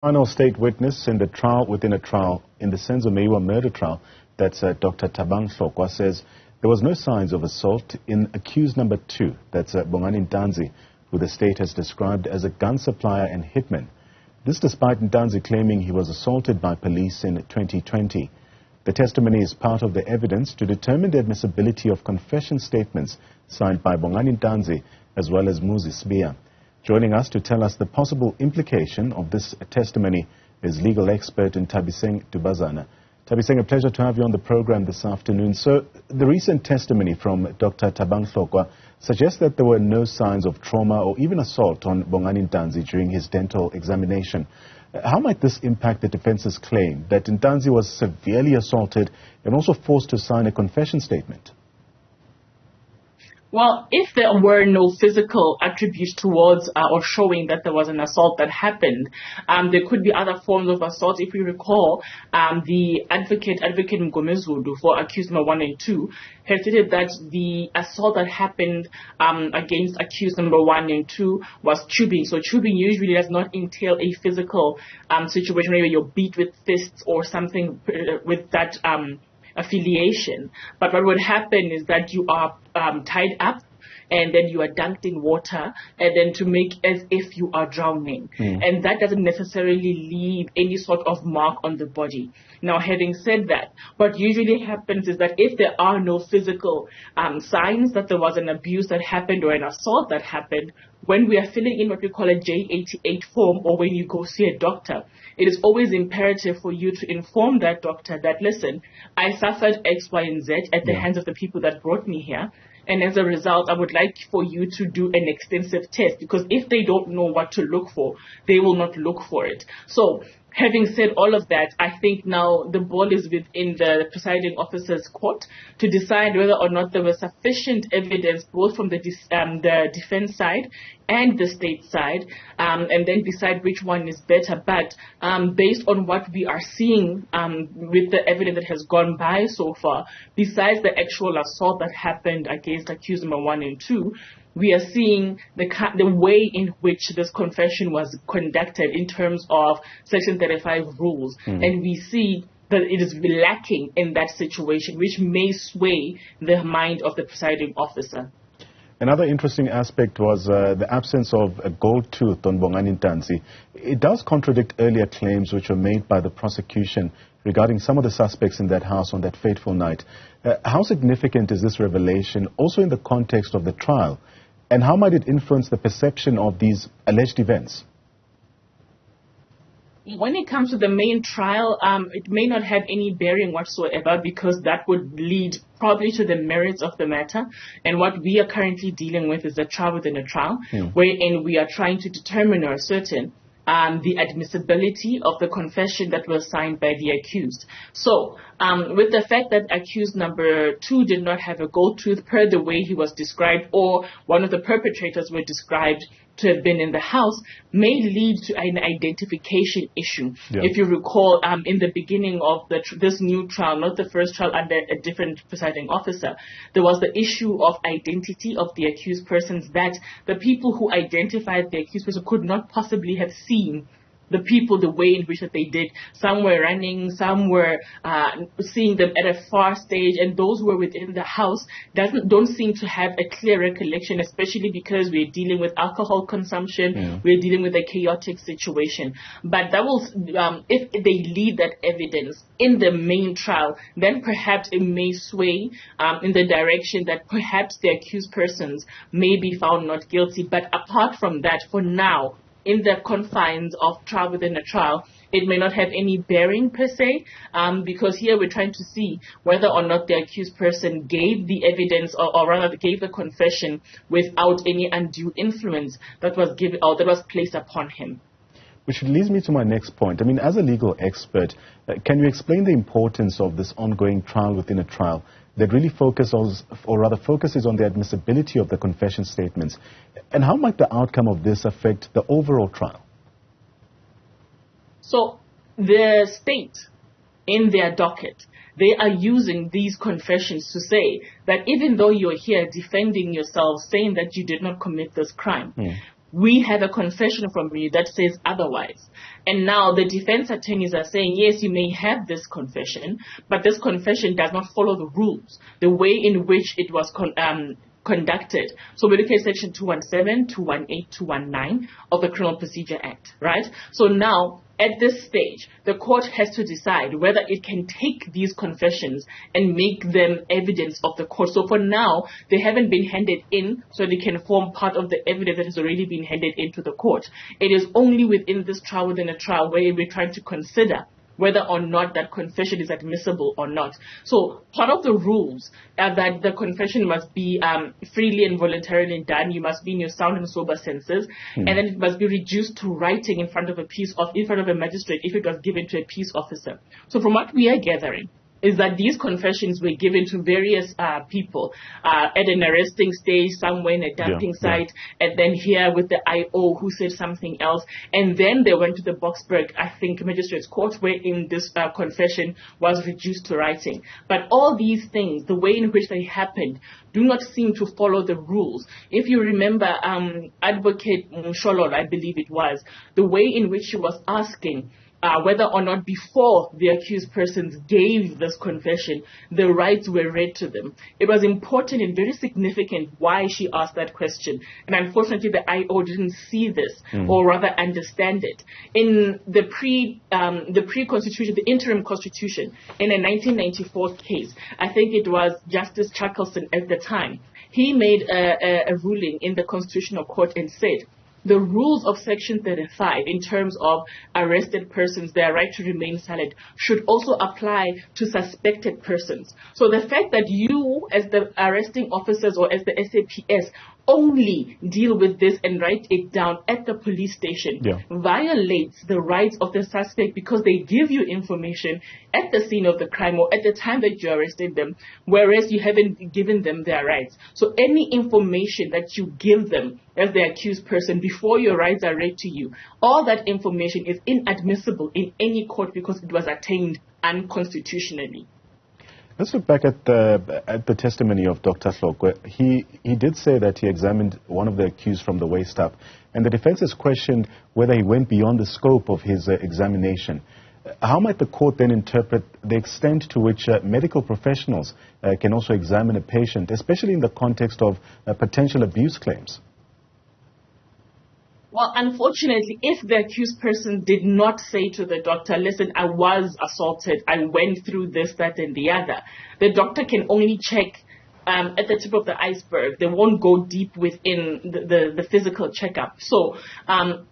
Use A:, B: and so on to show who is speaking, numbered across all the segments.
A: Final state witness in the trial within a trial in the SENZO MEYIWA murder trial, that's Dr. NHLOKWE, says there was no signs of assault in accused number 2, that's Bongani Ntanzi, who the state has described as a gun supplier and hitman. This despite Ntanzi claiming he was assaulted by police in 2020. The testimony is part of the evidence to determine the admissibility of confession statements signed by Bongani Ntanzi as well as Muzi Sibia. Joining us to tell us the possible implication of this testimony is legal expert in Thabiseng Dubazana. Thabiseng, a pleasure to have you on the program this afternoon. So, the recent testimony from Dr. NHLOKWE suggests that there were no signs of trauma or even assault on Bongani Ntanzi during his dental examination. How might this impact the defense's claim that Ntanzi was severely assaulted and also forced to sign a confession statement?
B: Well, if there were no physical attributes towards or showing that there was an assault that happened, there could be other forms of assault. If you recall, the advocate Mgomezulu for accused number 1 and 2 had stated that the assault that happened against accused number 1 and 2 was tubing. So tubing usually does not entail a physical situation where you're beat with fists or something with that affiliation. But what would happen is that you are tied up and then you are dunked in water and then to make as if you are drowning. And that doesn't necessarily leave any sort of mark on the body. Now, having said that, what usually happens is that if there are no physical signs that there was an abuse that happened or an assault that happened, when we are filling in what we call a J88 form or when you go see a doctor, it is always imperative for you to inform that doctor that, listen, I suffered X, Y, and Z at the hands of the people that brought me here. And as a result, I would like for you to do an extensive test, because if they don't know what to look for, they will not look for it. So, having said all of that, I think now the ball is within the presiding officer's court to decide whether or not there was sufficient evidence both from the defense side and the state side, and then decide which one is better. But based on what we are seeing with the evidence that has gone by so far, besides the actual assault that happened against accused number 1 and 2, we are seeing the way in which this confession was conducted in terms of Section 35 rules. And we see that it is lacking in that situation, which may sway the mind of the presiding officer.
A: Another interesting aspect was the absence of a gold tooth on Bongani Ntanzi. It does contradict earlier claims which were made by the prosecution regarding some of the suspects in that house on that fateful night. How significant is this revelation also in the context of the trial? And how might it influence the perception of these alleged events?
B: When it comes to the main trial, it may not have any bearing whatsoever, because that would lead probably to the merits of the matter. And what we are currently dealing with is a trial within a trial, wherein we are trying to determine or ascertain the admissibility of the confession that was signed by the accused. So, with the fact that accused number 2 did not have a gold tooth per the way he was described, or one of the perpetrators were described to have been in the house, may lead to an identification issue. If you recall, in the beginning of this new trial, not the first trial under a different presiding officer, there was the issue of identity of the accused persons, that the people who identified the accused person could not possibly have seen the people the way in which that they did. Some were running, some were seeing them at a far stage, and those who were within the house don't seem to have a clear recollection, especially because we're dealing with alcohol consumption, we're dealing with a chaotic situation. But that will, if they leave that evidence in the main trial, then perhaps it may sway in the direction that perhaps the accused persons may be found not guilty. But apart from that, for now, in the confines of trial within a trial, it may not have any bearing per se, because here we're trying to see whether or not the accused person gave the evidence, or rather gave the confession without any undue influence that was given or that was placed upon him.
A: Which leads me to my next point. I mean, as a legal expert, can you explain the importance of this ongoing trial within a trial that really focuses on the admissibility of the confession statements? And how might the outcome of this affect the overall trial?
B: So, the state, in their docket, they are using these confessions to say that even though you're here defending yourself, saying that you did not commit this crime, we have a confession from you that says otherwise. And now the defense attorneys are saying, yes, you may have this confession, but this confession does not follow the rules, the way in which it was conducted. So we look at section 217, 218, 219 of the Criminal Procedure Act, right? So now, at this stage, the court has to decide whether it can take these confessions and make them evidence of the court. So for now, they haven't been handed in, so they can form part of the evidence that has already been handed into the court. It is only within this trial, within a trial, where we're trying to consider whether or not that confession is admissible or not. So part of the rules are that the confession must be freely and voluntarily done. You must be in your sound and sober senses, and then it must be reduced to writing in front of a magistrate if it was given to a peace officer. So from what we are gathering, is that these confessions were given to various people at an arresting stage, somewhere in a dumping site, and then here with the IO who said something else. And then they went to the Boksburg, I think, Magistrates Court, wherein this confession was reduced to writing. But all these things, the way in which they happened, do not seem to follow the rules. If you remember, Advocate Msholol, I believe it was, the way in which she was asking whether or not before the accused persons gave this confession, the rights were read to them. It was important and very significant why she asked that question. And unfortunately, the IO didn't see this, or rather understand it. In the pre-constitution, the interim constitution, in a 1994 case, I think it was Justice Chuckelson at the time, he made a ruling in the Constitutional Court and said, the rules of Section 35 in terms of arrested persons, their right to remain silent, should also apply to suspected persons. So the fact that you, as the arresting officers or as the SAPS, only deal with this and write it down at the police station violates the rights of the suspect, because they give you information at the scene of the crime or at the time that you arrested them, whereas you haven't given them their rights. So any information that you give them as the accused person before your rights are read to you, all that information is inadmissible in any court because it was attained unconstitutionally.
A: Let's look back at the testimony of Dr. NHLOKWE. He did say that he examined one of the accused from the waist up, and the defense has questioned whether he went beyond the scope of his examination. How might the court then interpret the extent to which medical professionals can also examine a patient, especially in the context of potential abuse claims?
B: Well, unfortunately, if the accused person did not say to the doctor, listen, I was assaulted, I went through this, that, and the other, the doctor can only check at the tip of the iceberg. They won't go deep within the physical checkup. So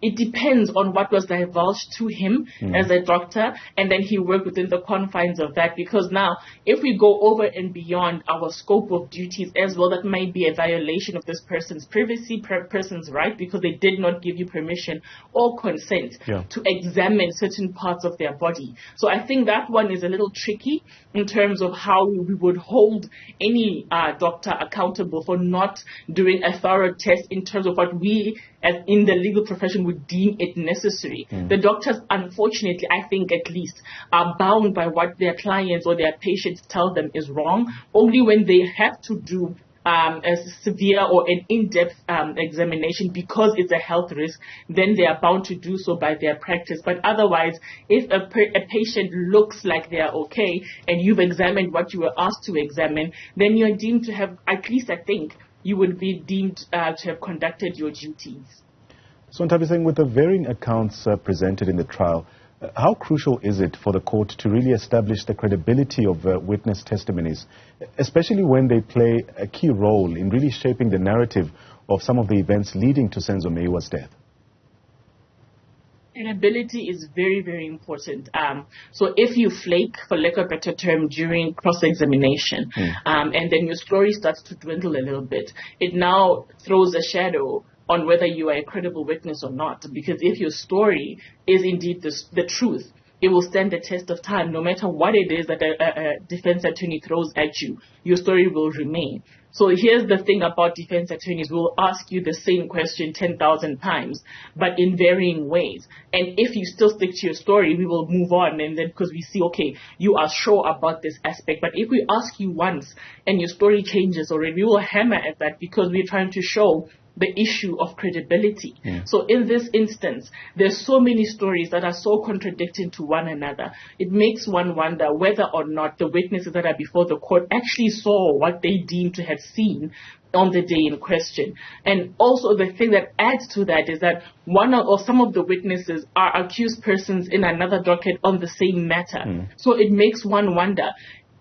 B: it depends on what was divulged to him as a doctor, and then he worked within the confines of that. Because now, if we go over and beyond our scope of duties as well, that might be a violation of this person's privacy, person's right, because they did not give you permission or consent to examine certain parts of their body. So I think that one is a little tricky in terms of how we would hold any doctor accountable for not doing a thorough test in terms of what we as in the legal profession would deem it necessary. The doctors, unfortunately, I think at least, are bound by what their clients or their patients tell them is wrong. Only when they have to do a severe or an in-depth examination because it's a health risk, then they are bound to do so by their practice. But otherwise, if a patient looks like they are okay and you've examined what you were asked to examine, then you are deemed to have, at least I think, you would be deemed to have conducted your duties.
A: So, Ntabiseng, with the varying accounts presented in the trial, how crucial is it for the court to really establish the credibility of witness testimonies, especially when they play a key role in really shaping the narrative of some of the events leading to SENZO MEYIWA's death?
B: Credibility is very, very important. So if you flake, for lack of a better term, during cross-examination, and then your story starts to dwindle a little bit, it now throws a shadow on whether you are a credible witness or not. Because if your story is indeed the truth, it will stand the test of time. No matter what it is that a defense attorney throws at you, your story will remain. So here's the thing about defense attorneys. We'll ask you the same question 10,000 times, but in varying ways. And if you still stick to your story, we will move on. And then because we see, okay, you are sure about this aspect. But if we ask you once and your story changes already, we will hammer at that because we're trying to show the issue of credibility. So in this instance, there's so many stories that are so contradicting to one another. It makes one wonder whether or not the witnesses that are before the court actually saw what they deemed to have seen on the day in question. And also the thing that adds to that is that one or some of the witnesses are accused persons in another docket on the same matter. So it makes one wonder,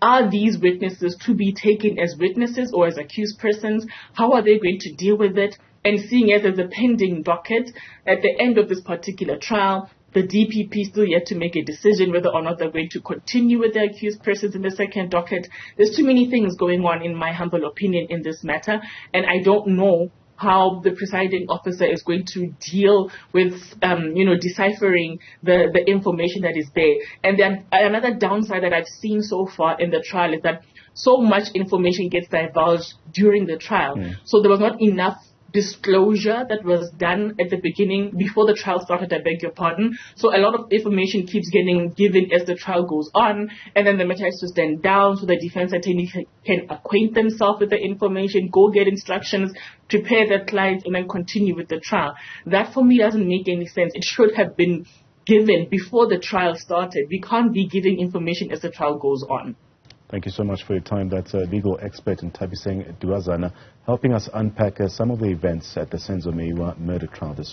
B: are these witnesses to be taken as witnesses or as accused persons? How are they going to deal with it? And seeing as there's a pending docket at the end of this particular trial, the DPP still yet to make a decision whether or not they're going to continue with the accused persons in the second docket. There's too many things going on, in my humble opinion, in this matter, and I don't know how the presiding officer is going to deal with, deciphering the information that is there. And then another downside that I've seen so far in the trial is that so much information gets divulged during the trial. So there was not enough disclosure that was done at the beginning before the trial started, I beg your pardon. So a lot of information keeps getting given as the trial goes on, and then the matter has to stand down so the defense attorney can acquaint themselves with the information, go get instructions, prepare their clients, and then continue with the trial. That for me doesn't make any sense. It should have been given before the trial started. We can't be giving information as the trial goes on.
A: Thank you so much for your time. That's a legal expert in Thabiseng Duazana, helping us unpack some of the events at the SENZO MEYIWA murder trial this week.